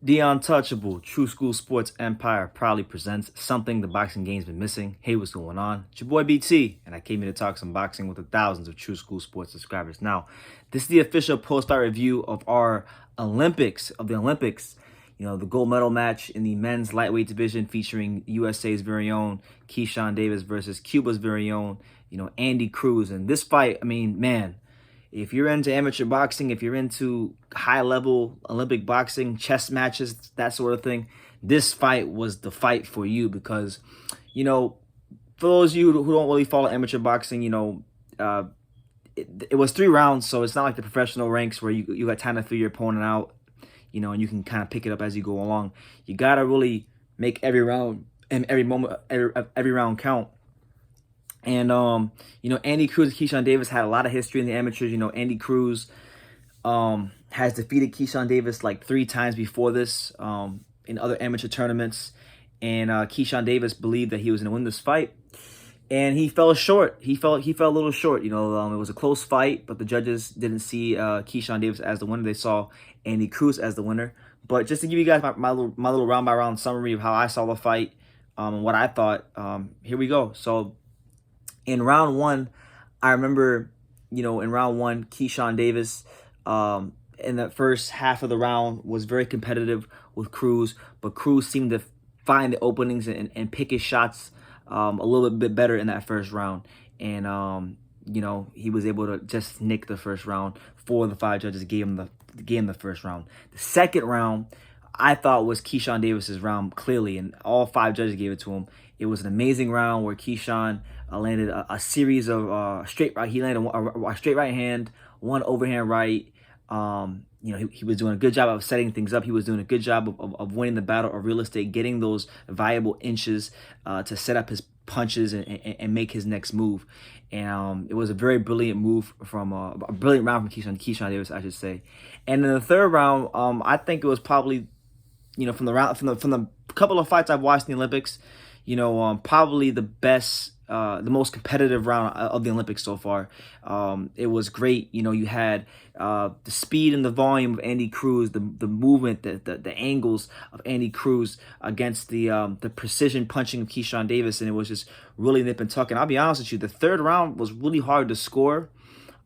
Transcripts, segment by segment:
The Untouchable True School Sports Empire proudly presents something the boxing game's been missing. Hey, what's going on? It's your boy BT, and I came here to talk some boxing with the thousands of True School Sports subscribers. Now, this is the official post-fight review of our Olympics, the gold medal match in the men's lightweight division featuring USA's very own Keyshawn Davis versus Cuba's very own, Andy Cruz. And this fight, man, if you're into amateur boxing, if you're into high-level Olympic boxing, chess matches, that sort of thing, this fight was the fight for you because, for those of you who don't really follow amateur boxing, it was 3 rounds, so it's not like the professional ranks where you got time to figure your opponent out, and you can kind of pick it up as you go along. You got to really make every round and every moment, every round count. And, Andy Cruz and Keyshawn Davis had a lot of history in the amateurs. Andy Cruz has defeated Keyshawn Davis like 3 times before this in other amateur tournaments. And Keyshawn Davis believed that he was going to win this fight. And he fell short. He fell a little short. It was a close fight, but the judges didn't see Keyshawn Davis as the winner. They saw Andy Cruz as the winner. But just to give you guys my little round-by-round summary of how I saw the fight and what I thought, here we go. So in round 1, I remember, in round 1, Keyshawn Davis, in the first half of the round, was very competitive with Cruz, but Cruz seemed to find the openings and pick his shots a little bit better in that first round. And, he was able to just nick the first round. 4 of the 5 judges gave him the first round. The second round, I thought, was Keyshawn Davis's round, clearly, and all 5 judges gave it to him. It was an amazing round where Keyshawn landed a series of straight right. He landed a straight right hand, 1 overhand right. He was doing a good job of setting things up. He was doing a good job of winning the battle of real estate, getting those valuable inches to set up his punches and make his next move. And it was a very brilliant move a brilliant round from Keyshawn Davis, I should say. And in the third round, I think it was probably, from the couple of fights I've watched in the Olympics, probably the best, the most competitive round of the Olympics so far. It was great. You had the speed and the volume of Andy Cruz, the movement, the angles of Andy Cruz against the precision punching of Keyshawn Davis, and it was just really nip and tuck. And I'll be honest with you, the third round was really hard to score.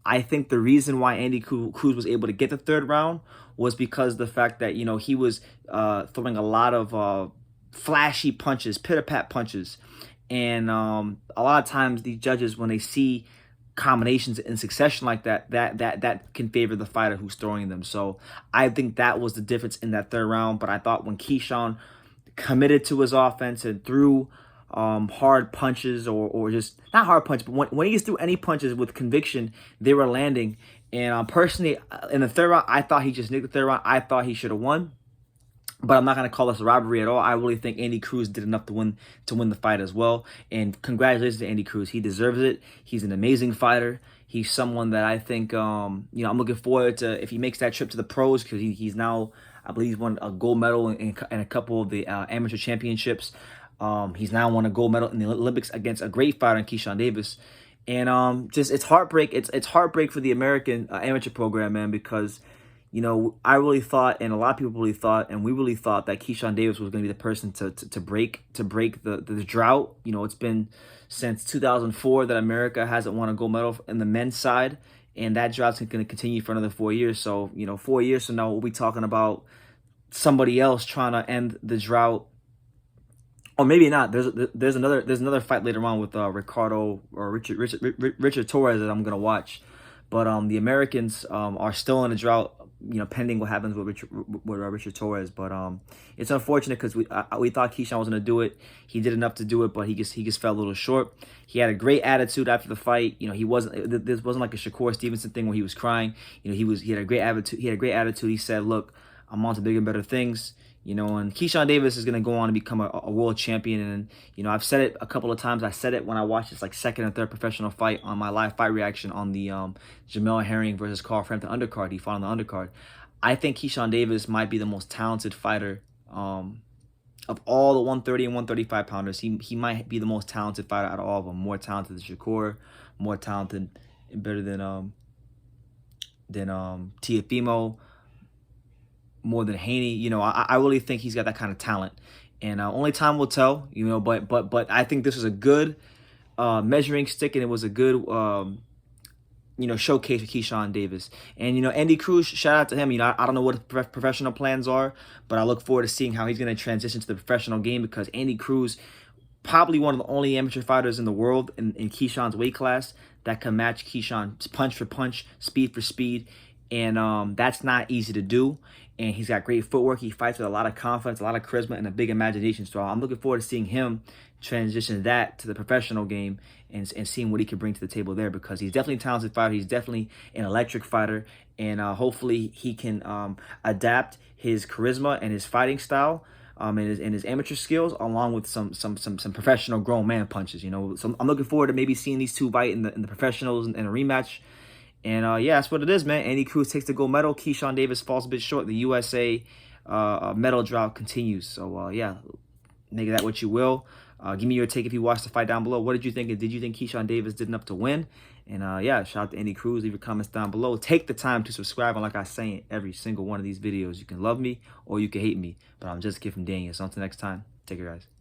I think the reason why Andy Cruz was able to get the third round was because of the fact that, he was throwing a lot of flashy punches, pitter-pat punches. And a lot of times these judges, when they see combinations in succession like that can favor the fighter who's throwing them. So I think that was the difference in that third round. But I thought when Keyshawn committed to his offense and threw hard punches or just not hard punches, but when he just threw any punches with conviction, they were landing. And personally, in the third round, I thought he just nicked the third round. I thought he should have won. But I'm not going to call this a robbery at all. I really think Andy Cruz did enough to win the fight as well. And congratulations to Andy Cruz. He deserves it. He's an amazing fighter. He's someone that I think, I'm looking forward to if he makes that trip to the pros, because he's now, I believe he's won a gold medal in a couple of the amateur championships. He's now won a gold medal in the Olympics against a great fighter in Keyshawn Davis. And it's heartbreak. It's heartbreak for the American amateur program, man, because I really thought, and a lot of people really thought, and we really thought that Keyshawn Davis was going to be the person to break the drought. It's been since 2004 that America hasn't won a gold medal in the men's side, and that drought's going to continue for another 4 years. So 4 years from now, we'll be talking about somebody else trying to end the drought, or maybe not. There's another fight later on with Ricardo or Richard Torres that I'm going to watch. But the Americans are still in a drought, pending what happens with Richard Torres. But it's unfortunate because we thought Keyshawn was going to do it. He did enough to do it, but he just fell a little short. He had a great attitude after the fight. He wasn't. This wasn't like a Shakur Stevenson thing where he was crying. He had a great attitude. He had a great attitude. He said, "Look, I'm on to bigger and better things." And Keyshawn Davis is going to go on to become a world champion. And, I've said it a couple of times. I said it when I watched his second and third professional fight on my live fight reaction on the Jamel Herring versus Carl Frampton undercard. He fought on the undercard. I think Keyshawn Davis might be the most talented fighter of all the 130 and 135 pounders. He might be the most talented fighter out of all of them. More talented than Shakur, more talented and better than Teofimo, more than Haney. You know, I really think he's got that kind of talent, and only time will tell. You know, but I think this was a good measuring stick, and it was a good showcase for Keyshawn Davis. And, Andy Cruz, shout out to him. I don't know what his professional plans are, but I look forward to seeing how he's going to transition to the professional game, because Andy Cruz, probably one of the only amateur fighters in the world in Keyshawn's weight class that can match Keyshawn punch for punch, speed for speed. And that's not easy to do. And he's got great footwork. He fights with a lot of confidence, a lot of charisma, and a big imagination. So I'm looking forward to seeing him transition that to the professional game and seeing what he can bring to the table there, because he's definitely a talented fighter. He's definitely an electric fighter. And hopefully he can adapt his charisma and his fighting style and his amateur skills, along with some professional grown man punches. So I'm looking forward to maybe seeing these two fight in the professionals in a rematch. And yeah, that's what it is, man. Andy Cruz takes the gold medal. Keyshawn Davis falls a bit short. The USA medal drought continues. So yeah, make that what you will. Give me your take if you watched the fight down below. What did you think? Did you think Keyshawn Davis did enough to win? And yeah, shout out to Andy Cruz. Leave your comments down below. Take the time to subscribe. And like I say in every single one of these videos, you can love me or you can hate me, but I'm just a kid from Daniel. So until next time, take care, guys.